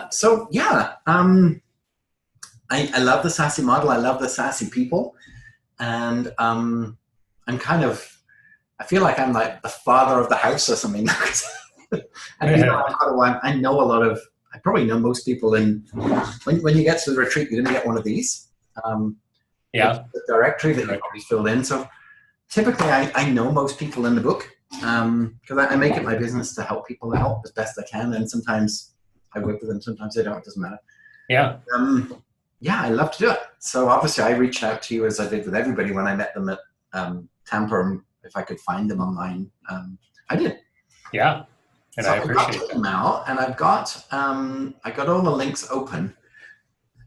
So yeah, I love the SASE model. I love the SASE people, and I'm kind of I feel like I'm like the father of the house or something. And you know, Yeah. I'm quite a while. I know a lot of. I probably know most people. In when you get to the retreat, you're going to get one of these. Um, Yeah. the directory that you Correct. probably filled in. So typically, I know most people in the book because I make it my business to help people out as best I can. And sometimes I work with them, sometimes I don't. It doesn't matter. Yeah. Yeah, I love to do it. So obviously, I reached out to you as I did with everybody when I met them at Tampa. If I could find them online, I did. Yeah. And So I I got appreciate your that. email, and I got all the links open.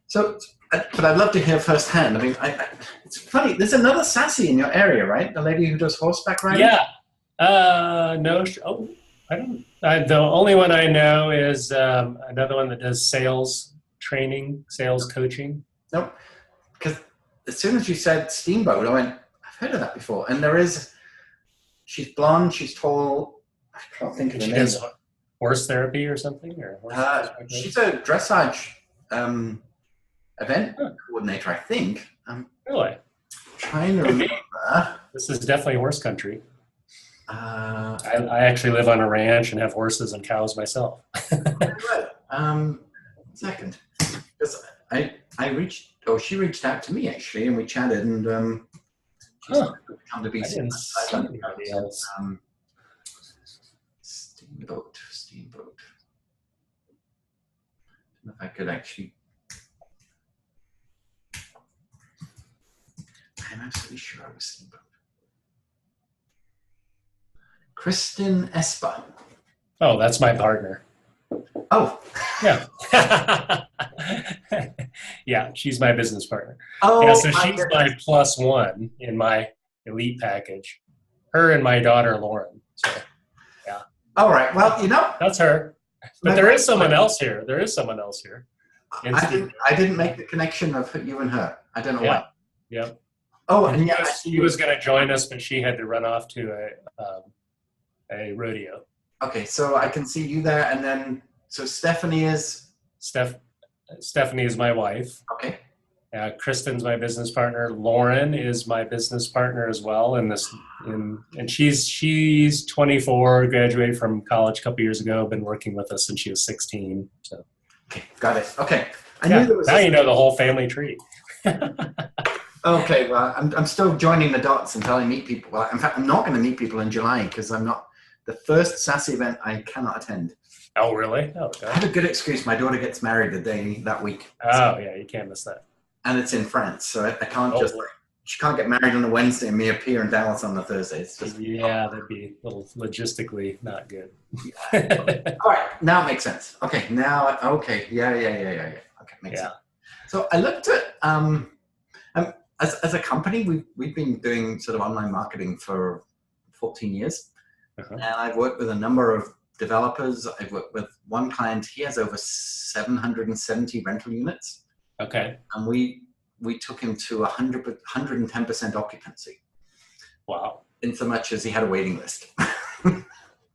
So, but I'd love to hear firsthand. I mean, it's funny. There's another Sassy in your area, right? The lady who does horseback riding. Yeah. No. Oh, I don't. The only one I know is another one that does sales training, sales coaching. Nope. Because as soon as you said Steamboat, I went, I've heard of that before. And there is, she's blonde, she's tall. I can't think of And the she name. does horse therapy or something, or horseback She's riding? a dressage event Huh, coordinator, I think. I'm really? trying to Could remember. be. This is definitely horse country. Uh, I actually live on a ranch and have horses and cows myself. Second, because I reached, oh, she reached out to me actually, and we chatted, and she's Huh. come to I BC. didn't see anybody else. Steamboat. I don't know if I could actually. I'm absolutely sure I was Steamboat. Kristen Espa. Oh, that's my partner. Oh. Yeah. Yeah, she's my business partner. Oh, Yeah, so my she's goodness. my plus one in my elite package. Her and my daughter Lauren. So yeah, All right. Well, you know, that's her. But my there is brain's someone working. else here. There is someone else here. In I Steve. didn't. I didn't make the connection of you and her. I don't know Yeah, why. yeah. Oh, And and yeah, I see he you. was going to join us, but she had to run off to a rodeo. Okay, so I can see you there, and then so Stephanie is Steph, Stephanie is my wife. okay. Kristen's my business partner. Lauren is my business partner as well. And she's 24, graduated from college a couple years ago. Been working with us since she was 16. So Okay, got it. Okay, I knew yeah, there was. now you know the whole family tree. Okay, well, I'm still joining the dots until I meet people. Well, in fact, I'm not going to meet people in July because I'm not the first Sassy event I cannot attend. Oh really? Oh I have god. a good excuse. My daughter gets married the day that week, Oh yeah, you can't miss that. and it's in France, so I can't Oh just boy. like she can't get married on a Wednesday and me appear in Dallas on the Thursday. It's just Yeah, that'd be a little logistically not good. all right. Now it makes sense. Okay, now okay, yeah. Okay, makes Yeah. sense. So I looked at as a company, we've been doing sort of online marketing for 14 years, Uh-huh. and I've worked with a number of developers. I've worked with one client. He has over 770 rental units, Okay. and we took him to 110% occupancy, Wow. in so much as he had a waiting list.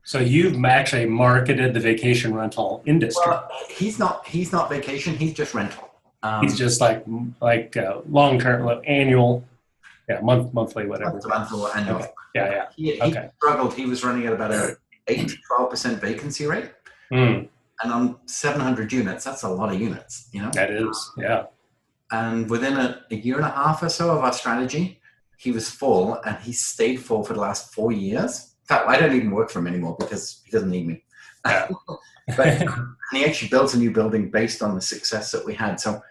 So you've actually marketed the vacation rental industry. Well, he's not vacation. He's just rental. He's just like long term, like annual, yeah, monthly, whatever. Rental annual. Okay. Yeah, He Okay. struggled. He was running at about a 8 to 12% vacancy rate, yeah. Mm, and on 700 units, that's a lot of units, you know. that is, yeah. And within a year and a half or so of our strategy, he was full, and he stayed full for the last 4 years. In fact, I don't even work for him anymore because he doesn't need me. Yeah. But he actually built a new building based on the success that we had. So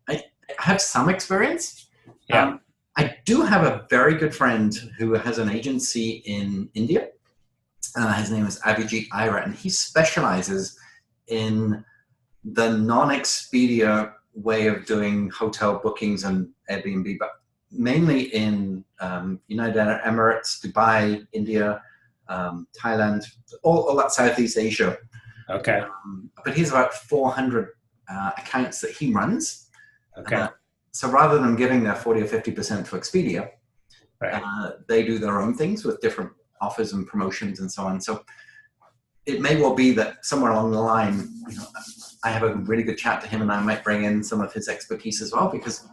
I have some experience. Yeah. I do have a very good friend who has an agency in India. His name is Abhijit Ira, and he specializes in the non-Expedia way of doing hotel bookings and Airbnb, but mainly in United Arab Emirates, Dubai, India, Thailand, all that Southeast Asia. Okay. But he's about 400 accounts that he runs. Okay. So rather than giving their 40 or 50% to Expedia, Right. they do their own things with different offers and promotions and so on. So it may well be that somewhere along the line, you know, I have a really good chat to him, and I might bring in some of his expertise as well, because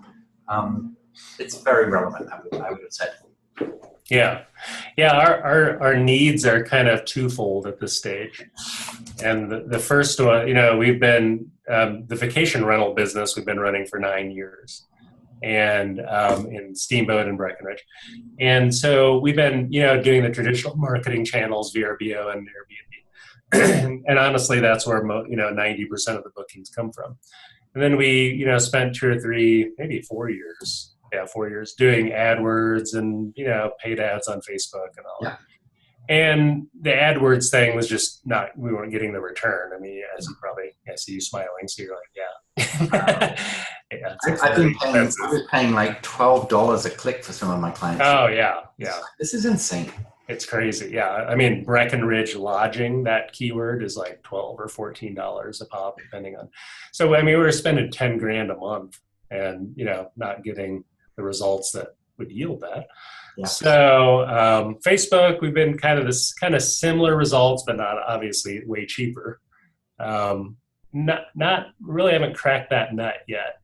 it's very relevant, I would have said. Yeah. Our needs are kind of twofold at this stage. And the first one, we've been, the vacation rental business we've been running for 9 years, and in Steamboat and Breckenridge. And so we've been, doing the traditional marketing channels, VRBO and Airbnb. And honestly, that's where 90% of the bookings come from. And then we, spent 2 or 3, maybe 4 years, 4 years doing AdWords and, paid ads on Facebook and all that. And the AdWords thing was just we weren't getting the return. I mean, as you probably, I see you smiling, so you're like, yeah. I was paying like $12 a click for some of my clients. Oh, yeah. This is insane. It's crazy, yeah. I mean, Breckenridge lodging, that keyword is like $12 or $14 a pop, depending on. So, I mean, we were spending $10,000 a month and, not getting the results that would yield that. Yeah. So Facebook, we've been kind of similar results, but not obviously way cheaper. Not really haven't cracked that nut yet.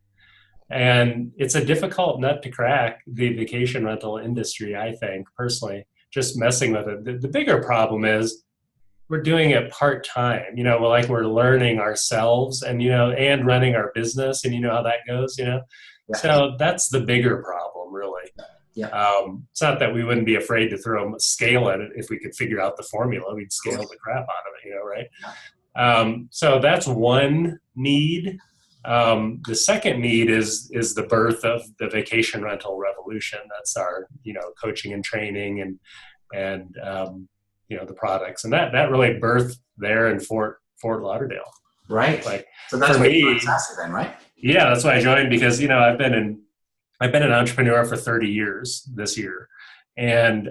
And it's a difficult nut to crack, the vacation rental industry, I think, personally, just messing with it. The bigger problem is we're doing it part-time, we're learning ourselves and, and running our business, and you know how that goes, Yeah. So that's the bigger problem, really. Yeah. It's not that we wouldn't be afraid to throw scale at it if we could figure out the formula. We'd scale the crap out of it, right? So that's one need. The second need is the birth of the vacation rental revolution. That's our, coaching and training and the products, and that really birthed there in Fort Lauderdale. Right. Like, so that's why you joined then, right? Yeah, that's why I joined, because I've been an entrepreneur for 30 years this year. And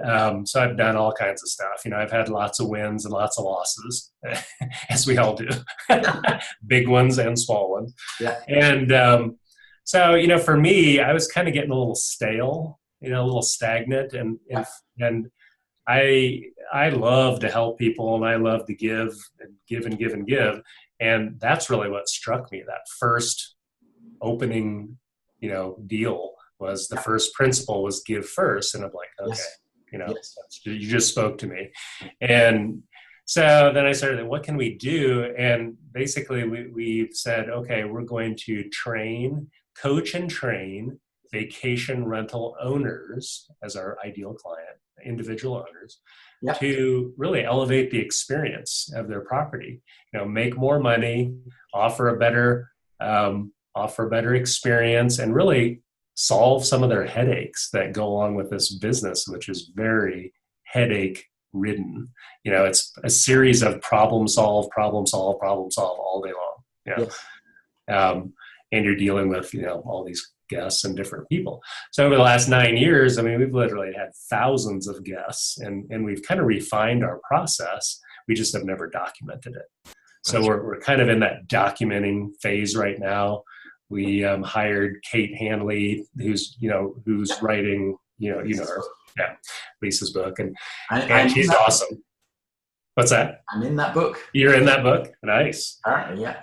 so I've done all kinds of stuff. I've had lots of wins and lots of losses, as we all do, big ones and small ones. Yeah. And so, for me, I was kind of getting a little stale, a little stagnant. And I love to help people, and I love to give and give and give and give. And that's really what struck me. That first opening, deal was the first principle was give first. And I'm like, okay, you just spoke to me. And so then I started, what can we do? And basically we've said, okay, we're going to coach and train vacation rental owners as our ideal client, individual owners, to really elevate the experience of their property, make more money, offer a better experience, and really solve some of their headaches that go along with this business, which is very headache ridden. It's a series of problem solve all day long. And you're dealing with, all these guests and different people. So over the last 9 years, I mean, we've literally had thousands of guests, and we've kind of refined our process. We just have never documented it. So we're kind of in that documenting phase right now. We hired Kate Hanley, who's writing, Lisa's book, and she's awesome. What's that? I'm in that book. You're in that book? Nice. Yeah.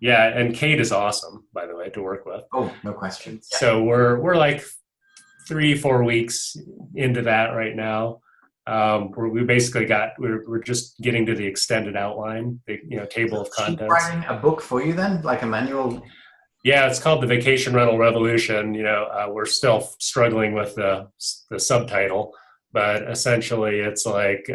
Yeah, and Kate is awesome, by the way, to work with. Oh, no question. Yeah. So we're like 3-4 weeks into that right now. We basically we're just getting to the extended outline, the table of contents. She's writing a book for you then, like a manual? Yeah, it's called The Vacation Rental Revolution. We're still struggling with the subtitle, but essentially it's like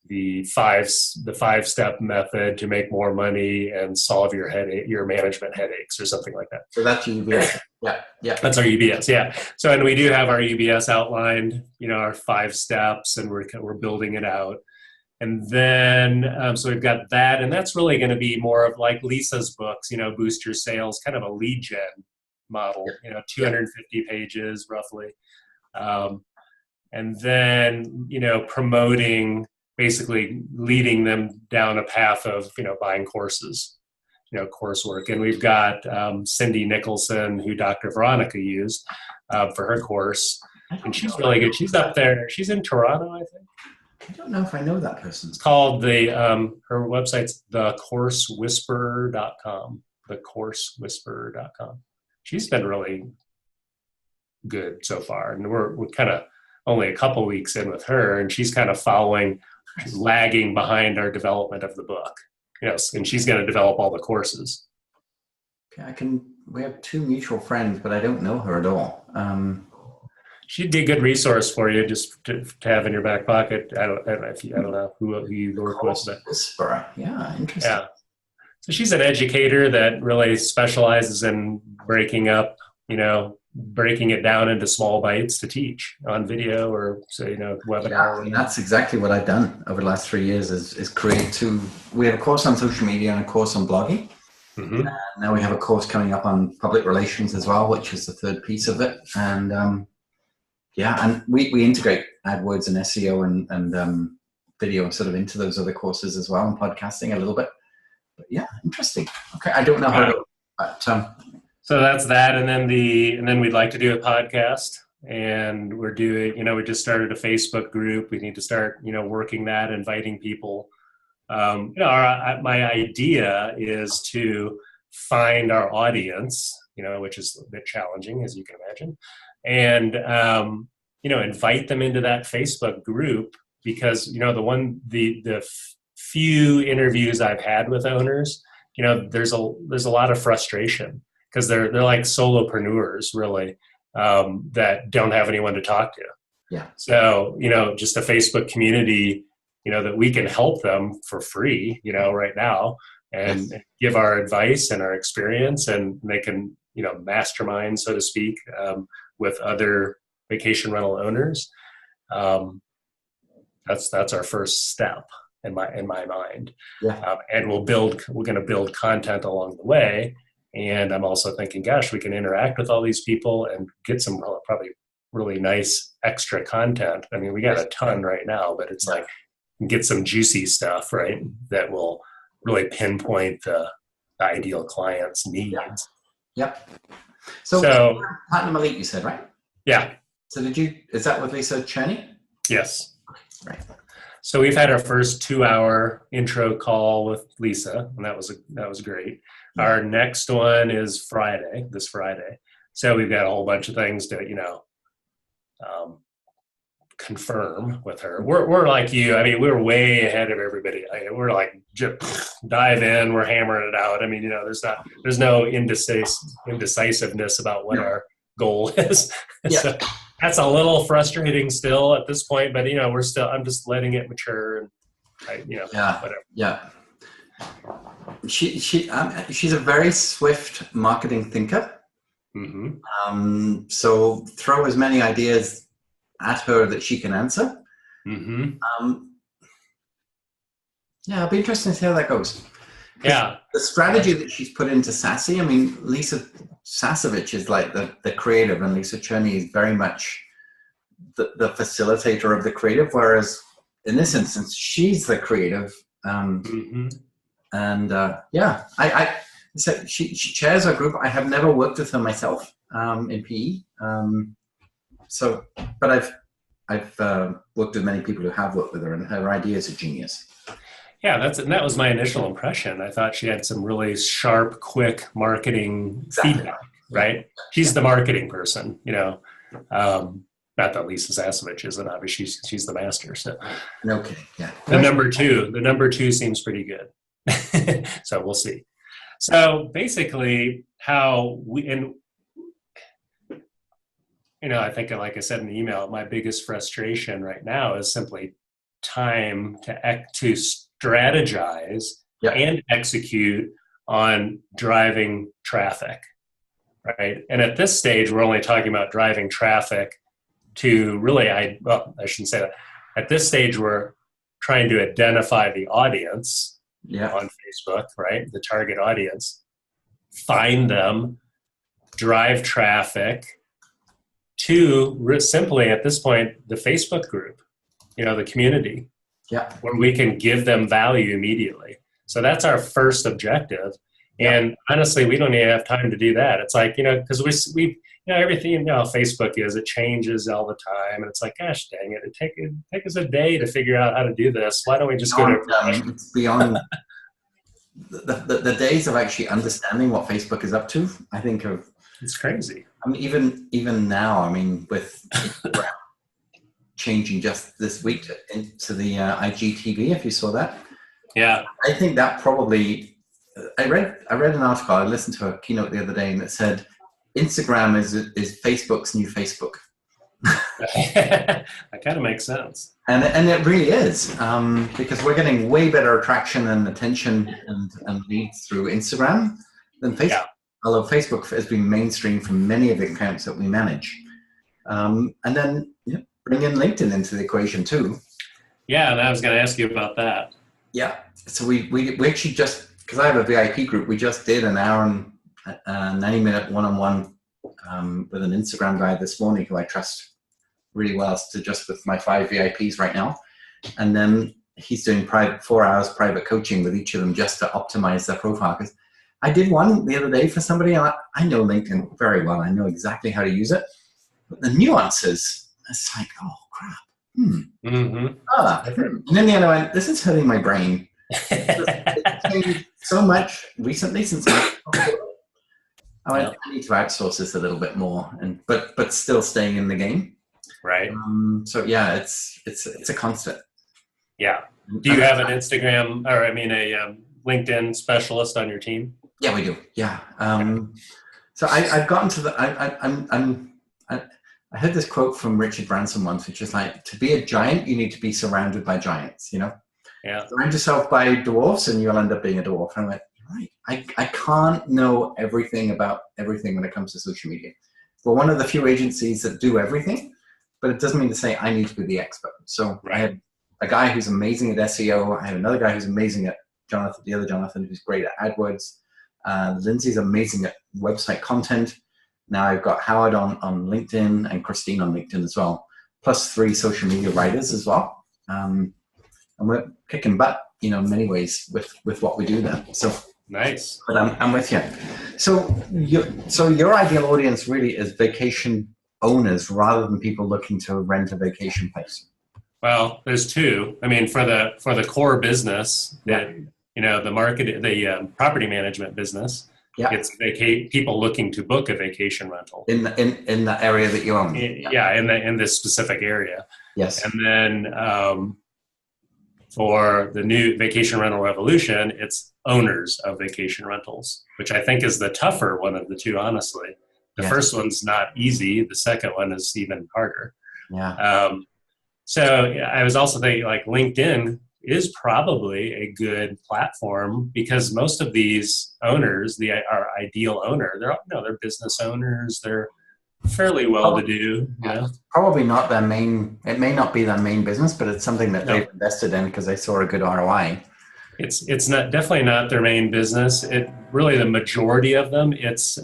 the five-step method to make more money and solve your management headaches, or something like that. So that's UBS. Yeah. That's our UBS. Yeah. So, and we do have our UBS outlined, our 5 steps, and we're building it out. And then, so we've got that, and that's really going to be more of like Lisa's books, Boost Your Sales, kind of a lead gen model, 250 pages roughly. And then, promoting, basically leading them down a path of, buying courses, coursework. And we've got Cindy Nicholson, who Dr. Veronica used for her course. And she's really good. She's up there. She's in Toronto, I think. I don't know if I know that person. It's called her website's thecoursewhisperer.com. Thecoursewhisperer.com. She's been really good so far. And we're kind of only a couple weeks in with her, and she's kind of lagging behind our development of the book. Yes, and she's going to develop all the courses. Okay, we have two mutual friends, but I don't know her at all. She'd be a good resource for you, just to have in your back pocket. I don't know who you work with, but Whisperer. Yeah, interesting. Yeah. So she's an educator that really specializes in breaking it down into small bites to teach on video or webinar. Yeah, and that's exactly what I've done over the last 3 years is create we have a course on social media and a course on blogging. Mm-hmm. And now we have a course coming up on public relations as well, which is the third piece of it. And and we integrate AdWords and SEO and video sort of into those other courses as well, and podcasting a little bit. But yeah, interesting. Okay, I don't know how to, but so that's that, and then we'd like to do a podcast, and we're doing. We just started a Facebook group. We need to start, working that, inviting people. My idea is to find our audience, which is a bit challenging, as you can imagine, and invite them into that Facebook group, because the few interviews I've had with owners, there's a lot of frustration, because they're like solopreneurs, really, that don't have anyone to talk to. Yeah. So, just a Facebook community, that we can help them for free, right now, and give our advice and our experience, and they can, mastermind, so to speak, with other vacation rental owners. That's our first step in my mind. Yeah. And we're going to build content along the way. And I'm also thinking, gosh, we can interact with all these people and get some probably really nice extra content. I mean, we got a ton right now, but it's like, get some juicy stuff, right, that will really pinpoint the ideal client's needs. Yep. So Platinum Elite, you said, right? Yeah. So is that with Lisa Cherney? Yes. Right. So we've had our first 2-hour intro call with Lisa, and that was great. Yeah. Our next one is this Friday. So we've got a whole bunch of things to, confirm with her. We're like you. I mean, we're way ahead of everybody. We're like, just dive in. We're hammering it out. I mean, there's no indecisiveness about what our goal is. Yeah. So that's a little frustrating still at this point, but I'm just letting it mature, and whatever. Yeah. She's a very swift marketing thinker. Mm-hmm. So throw as many ideas at her that she can answer. Mm-hmm. It'll be interesting to see how that goes. Yeah. The strategy that she's put into Sassy, I mean, Lisa Sasevich is like the creative, and Lisa Cherney is very much the facilitator of the creative, whereas in this instance, she's the creative. Mm-hmm. And so she chairs our group. I have never worked with her myself in PE. But I've worked with many people who have worked with her, and her ideas are genius. Yeah, that was my initial impression. I thought she had some really sharp, quick marketing feedback, right? She's the marketing person, not that Lisa Sasevich isn't, obviously she's the master. So no kidding. Yeah. The number two seems pretty good. So we'll see. So basically how I think, like I said in the email, my biggest frustration right now is simply time to strategize and execute on driving traffic, right? And at this stage, we're only talking about driving traffic to really, I shouldn't say that. At this stage, we're trying to identify the audience on Facebook, right? The target audience, find them, drive traffic to simply at this point, the Facebook group, the community, where we can give them value immediately. So that's our first objective. And honestly, we don't even have time to do that. It's like, because everything, Facebook is, it changes all the time. And it's like, gosh, dang it. Take us a day to figure out how to do this. Why don't we just go to a professional? It's beyond the days of actually understanding what Facebook is up to. I think of, it's crazy. I mean, even now, I mean, with Instagram changing just this week into the IGTV, if you saw that. Yeah. I think that probably, I read an article, I listened to a keynote the other day, and it said, Instagram is Facebook's new Facebook. That kind of makes sense. And it really is, because we're getting way better attraction and attention and leads through Instagram than Facebook. Yeah. Although Facebook has been mainstream for many of the accounts that we manage. And then bring in LinkedIn into the equation too. Yeah, and I was going to ask you about that. Yeah, so we actually just, because I have a VIP group, we just did an hour and 90-minute one-on-one with an Instagram guy this morning who I trust really well, to just with my 5 VIPs right now. And then he's doing 4 hours private coaching with each of them just to optimize their profile. Because I did one the other day for somebody, and I know LinkedIn very well. I know exactly how to use it. But the nuances, it's like, oh, crap. And then the other one, this is hurting my brain. It's changed so much recently since I need to outsource this a little bit more, but still staying in the game. Right. So yeah, it's a constant. Yeah. Do you have an Instagram, or a LinkedIn specialist on your team? Yeah, we do. Yeah. So I've gotten to the. I heard this quote from Richard Branson once, which is like, to be a giant, you need to be surrounded by giants. Yeah. Surround yourself by dwarfs, and you'll end up being a dwarf. And I'm like, right. I can't know everything about everything when it comes to social media. We're one of the few agencies that do everything, but it doesn't mean to say I need to be the expert. So I had a guy who's amazing at SEO. I had another guy who's amazing at Jonathan, who's great at AdWords. Lindsay's amazing at website content. Now I've got Howard on LinkedIn and Christine on LinkedIn as well, plus 3 social media writers as well. And we're kicking butt, in many ways with what we do there. So nice. But I'm with you. So your ideal audience really is vacation owners rather than people looking to rent a vacation place. Well, there's 2. I mean, for the core business, the market, the property management business. Yeah. It's people looking to book a vacation rental in the area that you own. In this specific area. Yes. And then for the new vacation rental revolution, it's owners of vacation rentals, which I think is the tougher one of the 2, honestly. The first one's not easy. The second one is even harder. Yeah. So I was also thinking, like, LinkedIn is probably a good platform because most of these owners, our ideal owner, they're business owners. They're fairly well-to-do. Probably not their main. It may not be their main business, but it's something that they've invested in because they saw a good ROI. It's not definitely not their main business. It really, the majority of them, it's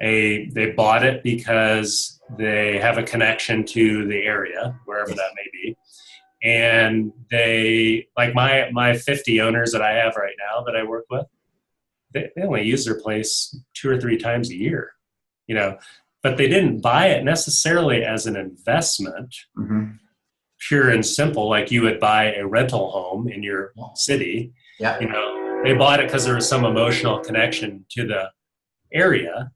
they bought it because they have a connection to the area, wherever that may be. And they, like my 50 owners that I have right now that I work with, they only use their place 2 or 3 times a year, but they didn't buy it necessarily as an investment, pure and simple, like you would buy a rental home in your city. Yeah. They bought it because there was some emotional connection to the area,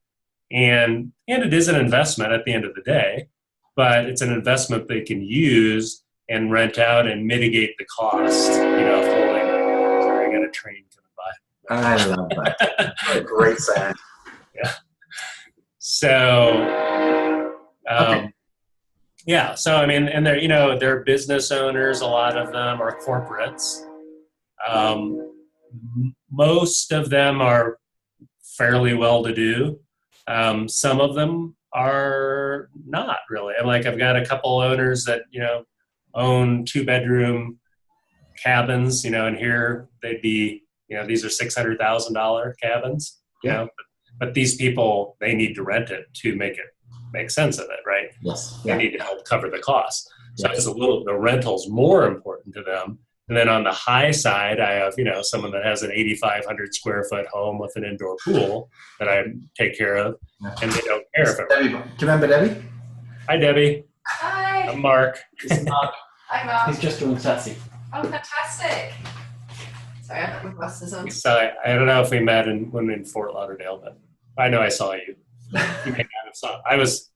and it is an investment at the end of the day, but it's an investment they can use and rent out and mitigate the cost, of holding. Sorry, I got a train coming by. I love that. What a great sound. Yeah. So, so I mean, and they're business owners. A lot of them are corporates. Most of them are fairly well-to-do. Some of them are not really. I've got a couple owners that own 2-bedroom cabins, and here they'd be, these are $600,000 cabins, but these people, they need to rent it to make sense of it, right? Yes. They need to help cover the cost. So it's the rental's more important to them And then on the high side, I have, someone that has an 8,500 square foot home with an indoor pool that I take care of, and they don't care if it. Debbie, do you remember Debbie? Hi, Debbie. Hi. I'm Mark. This is Mark. Hi, Mark. He's just doing sassy. Oh, fantastic. Sorry, I've got my glasses on. So I don't know if we met when we were in Fort Lauderdale, but I know I saw you. You may not have saw. I was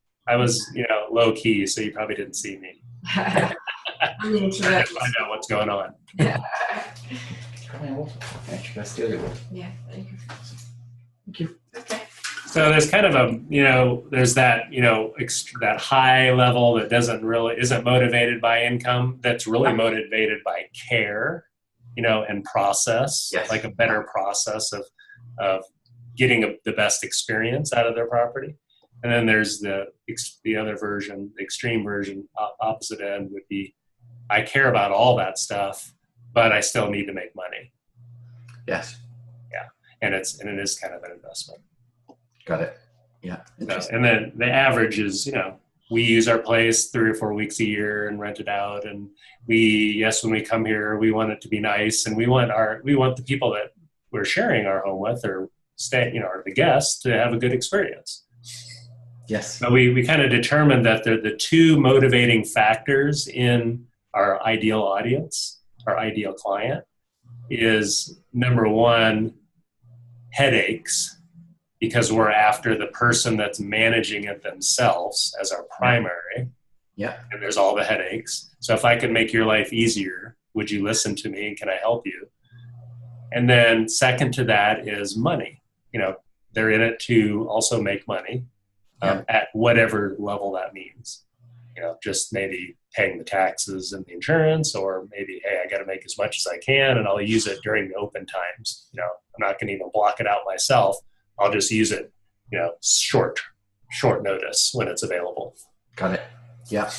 low key, so you probably didn't see me. I'm the Trying introvert. to find out what's going on. Yeah. Actually, let's steal your water. Yeah, there you go. Thank you. Okay. So there's kind of there's that, that high level that isn't motivated by income, that's really motivated by care, and process, Yes. like a better process of getting the best experience out of their property. And then there's the other version, the extreme version, opposite end would be, I care about all that stuff, but I still need to make money. Yes. Yeah. And it is kind of an investment. Got it. Yeah. And then the average is, we use our place 3 or 4 weeks a year and rent it out. And when we come here, we want it to be nice, and we want the people that we're sharing our home with or or the guests to have a good experience. Yes. So we kind of determined that the two motivating factors in our ideal audience, our ideal client, is number one, headaches, because we're after the person that's managing it themselves as our primary. Yeah. And there's all the headaches. So if I can make your life easier, would you listen to me and can I help you? And then second to that is money. They're in it to also make money at whatever level that means. Just maybe paying the taxes and the insurance, or maybe, hey, I got to make as much as I can and I'll use it during the open times. I'm not going to even block it out myself. I'll just use it, short notice when it's available. Got it. Yeah.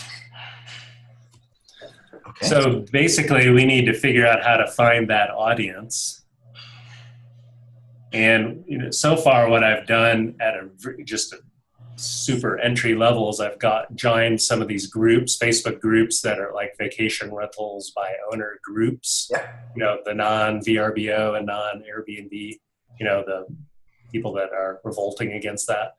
Okay. So basically we need to figure out how to find that audience. And so far what I've done at just a super entry levels, I've joined some of these groups, Facebook groups that are like vacation rentals by owner groups. Yeah. The non-VRBO and non-Airbnb, the people that are revolting against that.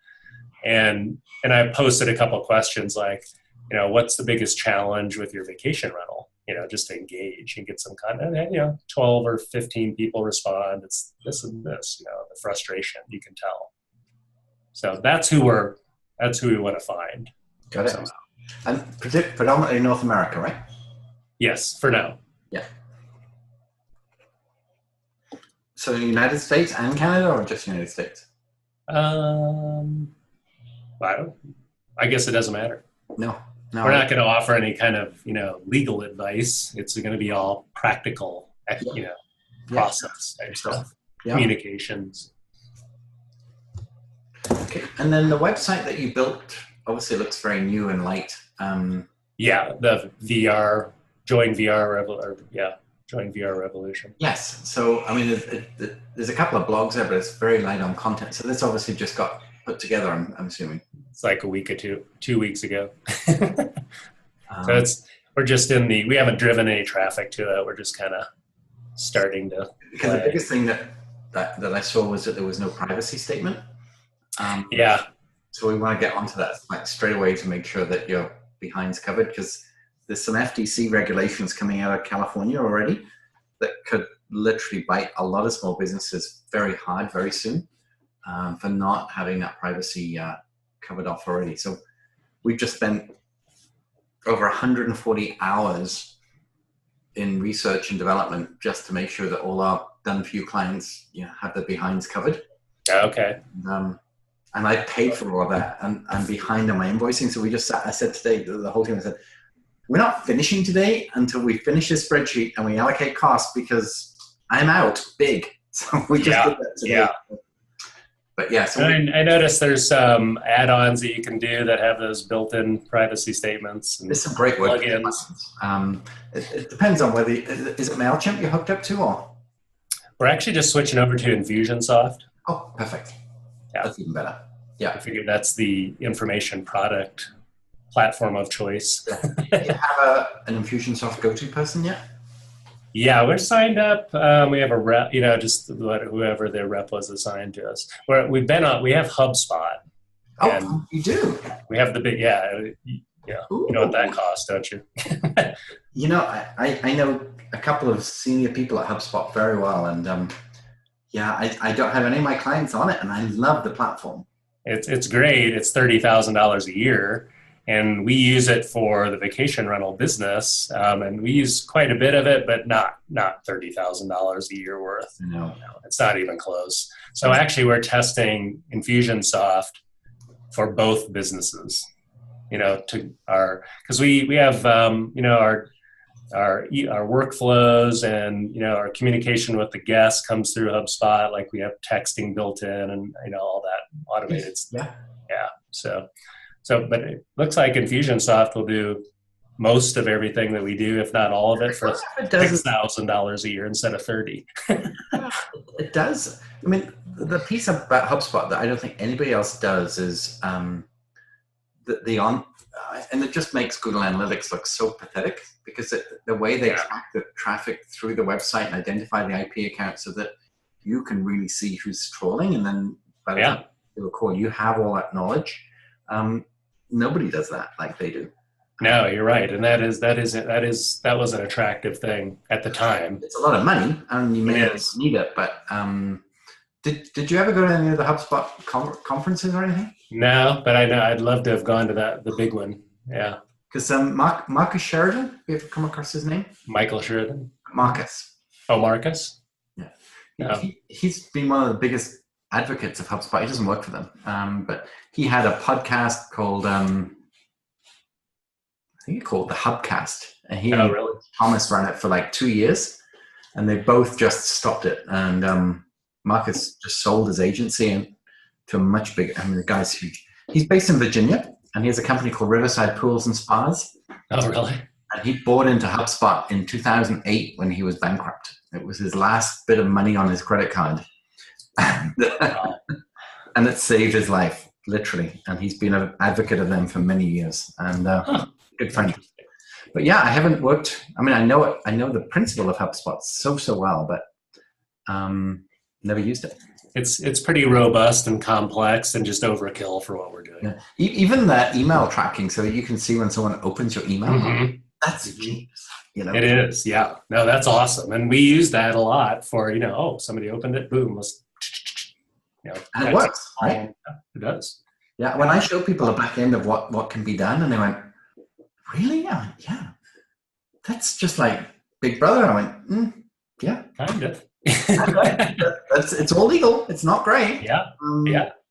And I posted a couple of questions like, what's the biggest challenge with your vacation rental? Just to engage and get some content. And 12 or 15 people respond. It's this and this, the frustration, you can tell. So that's who we want to find. Got it. Somehow. And predominantly North America, right? Yes, for now. Yeah. So United States and Canada, or just United States? I guess it doesn't matter. No. We're not going to offer any kind of, legal advice. It's going to be all practical, process type stuff, communications. Okay. And then the website that you built obviously looks very new and light. Yeah, the VR, Join VR Revolution. Yes. So, there's a couple of blogs there, but it's very light on content. So this obviously just got put together, I'm assuming. It's like a week or 2 weeks ago. So we're just we haven't driven any traffic to it. We're just kind of starting to. Because the biggest thing that I saw was that there was no privacy statement. Yeah. So we want to get onto that like straight away to make sure that your behind's covered, because there's some FTC regulations coming out of California already that could literally bite a lot of small businesses very hard very soon for not having that privacy covered off already. So we've just spent over 140 hours in research and development just to make sure that all our done for you clients have their behinds covered. Okay. And I paid for all of that, and I'm behind on my invoicing. So I said today, the whole team, I said, we're not finishing today until we finish this spreadsheet and we allocate costs, because I'm out big. So we just did that today. Yeah. But yeah, so I noticed there's some add-ons that you can do that have those built-in privacy statements. And there's some great work. Plugins. It depends on whether is it MailChimp you're hooked up to, or we're actually just switching over to Infusionsoft. Oh, perfect. Yeah. That's even better. Yeah. I figured that's the information product platform of choice. Do you have an Infusionsoft go-to person yet? Yeah, we're signed up. We have a rep, just whoever their rep was assigned to us. We have HubSpot, and Oh, you do? we have the big, yeah, yeah. You know what that Ooh. costs, don't you? I know a couple of senior people at HubSpot very well, and yeah, I don't have any of my clients on it, and I love the platform. It's great. It's $30,000 a year, and we use it for the vacation rental business, and we use quite a bit of it, but not $30,000 a year worth. No. No, it's not even close. So actually, we're testing Infusionsoft for both businesses. Because we have our workflows and our communication with the guests comes through HubSpot. Like we have texting built in and all that automated stuff. Yeah. So but it looks like Infusionsoft will do most of everything that we do, if not all of it, for $6,000 a year instead of 30. It does. I mean, the piece about HubSpot that I don't think anybody else does is and it just makes Google Analytics look so pathetic because the way they track the traffic through the website and identify the IP account so that you can really see who's trolling, and then by the time you call, you have all that knowledge. Nobody does that like they do. No, you're right, and that was an attractive thing at the time. It's a lot of money, and you may need it, but did you ever go to any of the HubSpot conferences or anything? No, but I know I'd love to have gone to the big one. Yeah, because Marcus Sheridan, have you ever come across his name? Michael Sheridan. Marcus. Oh, Marcus. Yeah, no. He's been one of the biggest advocates of HubSpot. He doesn't work for them, but he had a podcast called I think he called the Hubcast, and he and Thomas ran it for like 2 years, and they both just stopped it. And Marcus just sold his agency and to a much bigger. I mean, the guy's huge. He's based in Virginia, and he has a company called Riverside Pools and Spas. Oh, really? And he bought into HubSpot in 2008 when he was bankrupt. It was his last bit of money on his credit card. Wow. And it saved his life, literally. And he's been an advocate of them for many years. And good friend. But yeah, I haven't worked. I mean, I know the principle of HubSpot so well, but never used it. It's pretty robust and complex and just overkill for what we're doing. Yeah. Even that email tracking, so you can see when someone opens your email. Mm-hmm. That's genius. It is. Yeah. No, that's awesome. And we use that a lot for, somebody opened it, boom, let's, and it works, right? It does. Yeah. When I show people the back end of what can be done, and they went, really? I went, yeah. That's just like Big Brother. I went, yeah. Kind of. It's all legal. It's not great. Yeah.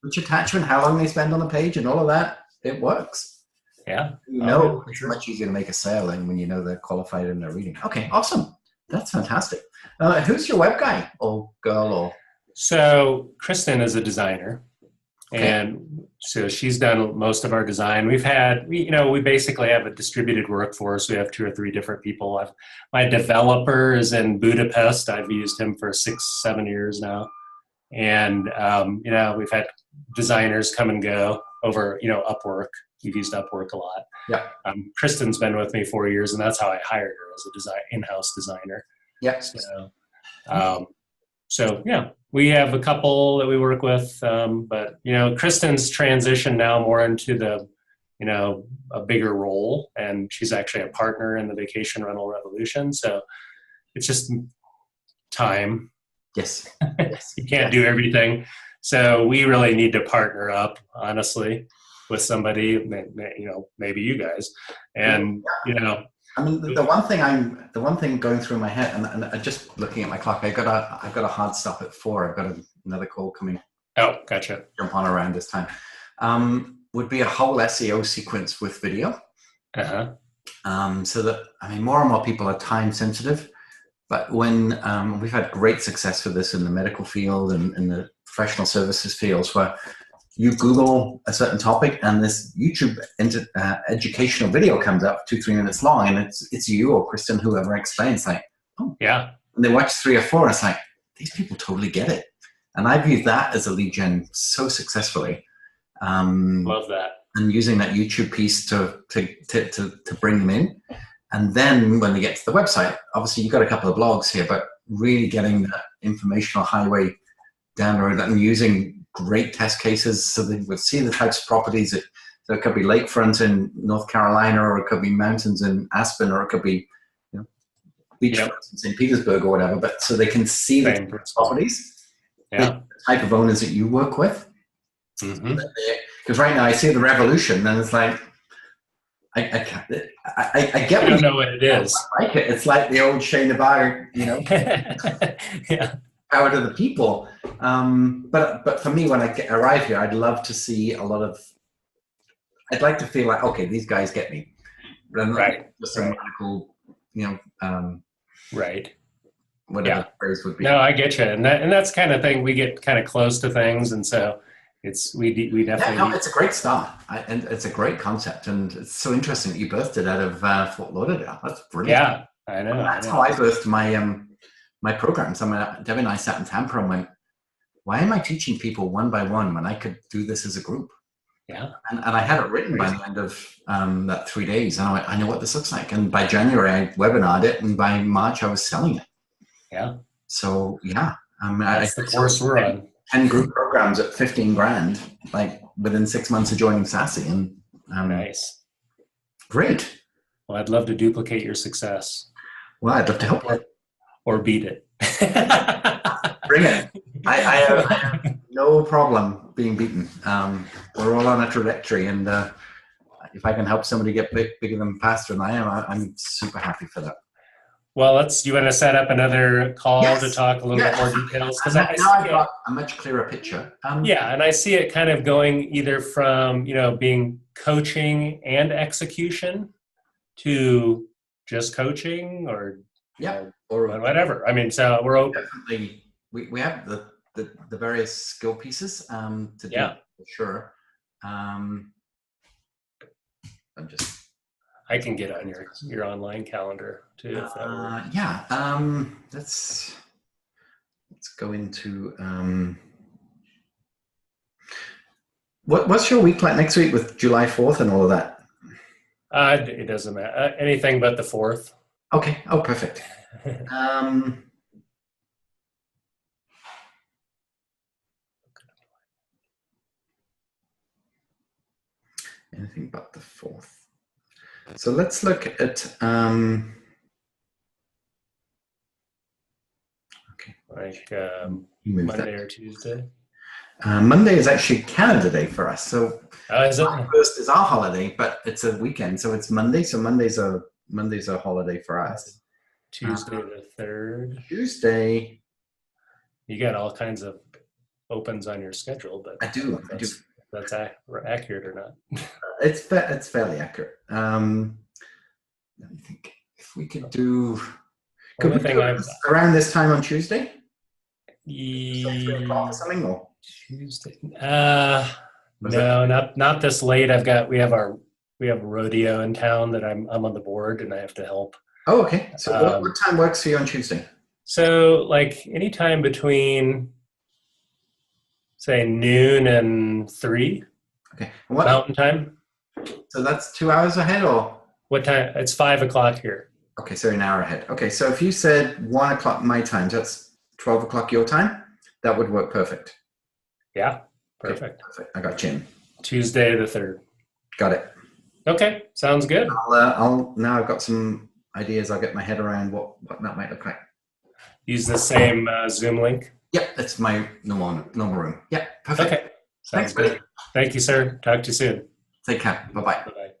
Which attachment, how long they spend on the page, and all of that, it works. Yeah. It's much easier to make a sale than when you know they're qualified and they're reading. Okay, awesome. That's fantastic. Who's your web guy or girl or? So Kristen is a designer, and so she's done most of our design. We basically have a distributed workforce. We have 2 or 3 different people. My developer is in Budapest. I've used him for 6-7 years now. And, we've had designers come and go over, Upwork. We've used Upwork a lot. Yeah. Kristen's been with me 4 years, and that's how I hired her as a in-house designer. Yeah. So yeah, we have a couple that we work with, but Kristen's transitioned now more into a bigger role, and she's actually a partner in the Vacation Rental Revolution. So it's just time. Yes. You can't do everything. So we really need to partner up, honestly, with somebody, maybe you guys, and I mean, the one thing going through my head, and just looking at my clock, I've got a hard stop at 4. I've got another call coming. Oh, gotcha. Jump on around this time. Would be a whole SEO sequence with video. Uh-huh. So that, more and more people are time sensitive, but when we've had great success with this in the medical field and in the professional services fields, where you Google a certain topic and this YouTube educational video comes up 2-3 minutes long, and it's you or Kristen, whoever explains, like, oh yeah, and they watch 3 or 4. It's like, these people totally get it, and I've used that as a lead gen so successfully. Love that. And using that YouTube piece to bring them in. And then when they get to the website, obviously you've got a couple of blogs here, but really getting the informational highway down the road and using great test cases so they would see the types of properties that so it could be lakefront in North Carolina, or it could be mountains in Aspen, or it could be beachfront in St. Petersburg or whatever, but so they can see the properties, the type of owners that you work with. Because right now I see the Revolution and it's like, I get I don't know what it is. I like it. It's like the old Shane Nabar, power to the people. But for me, when I arrive here, I'd love to see a lot of. I'd like to feel like, okay, these guys get me. Right. Just some radical, right. Whatever the phrase would be. No, I get you, and that's kind of thing. We get kind of close to things, and so we definitely. Yeah, no, it's a great start, and it's a great concept, and it's so interesting that you birthed it out of Fort Lauderdale. That's brilliant. Yeah, I know. That's how I birthed my programs. Debbie and I sat in Tampa and went, why am I teaching people one by one when I could do this as a group? Yeah. And I had it written by the end of that 3 days. And I know what this looks like. And by January, I webinared it. And by March, I was selling it. Yeah. So, yeah. That's the course we're on. 10 group programs at 15 grand, like within 6 months of joining Sassy. And nice. Great. Well, I'd love to duplicate your success. Well, I'd love to help. Or beat it. Bring it. I have no problem being beaten. We're all on a trajectory, and if I can help somebody get bigger than faster than I am, I'm super happy for that. Well, you want to set up another call to talk a little bit more details? details? Because now I've got a much clearer picture. And I see it kind of going either from being coaching and execution to just coaching, or or whatever. I mean, so we're open. Definitely, we have the various skill pieces to do for sure. I can get on your online calendar too. Let's go into what's your week like next week with July 4th and all of that? It doesn't matter. Anything but the 4th. Okay. Oh, perfect. Anything but the 4th. So let's look at Monday or Tuesday. Monday is actually Canada Day for us. So is it? First is our holiday, but it's a weekend, so it's Monday. So Monday's a holiday for us. Tuesday the 3rd. Tuesday. You got all kinds of opens on your schedule, but I do. That's accurate or not? It's fairly accurate. Let me think. If we could do, around this time on Tuesday? 3 o'clock or something, or? Tuesday. No, not this late. We have a rodeo in town that I'm on the board and I have to help. Oh, okay. So what time works for you on Tuesday? So like anytime between say noon and 3. Okay. Mountain time. So that's 2 hours ahead, or? What time? It's 5 o'clock here. Okay, so an hour ahead. Okay, so if you said 1 o'clock my time, that's 12 o'clock your time, that would work perfect. Yeah, perfect. Okay, perfect. I got you in. Tuesday the 3rd. Got it. Okay, sounds good. I'll now I've got some ideas. I'll get my head around what that might look like. Use the same Zoom link? Yep, it's my normal room. Yeah, perfect. Okay. Thanks, buddy. Thank you, sir. Talk to you soon. Take care. Bye-bye. Bye-bye.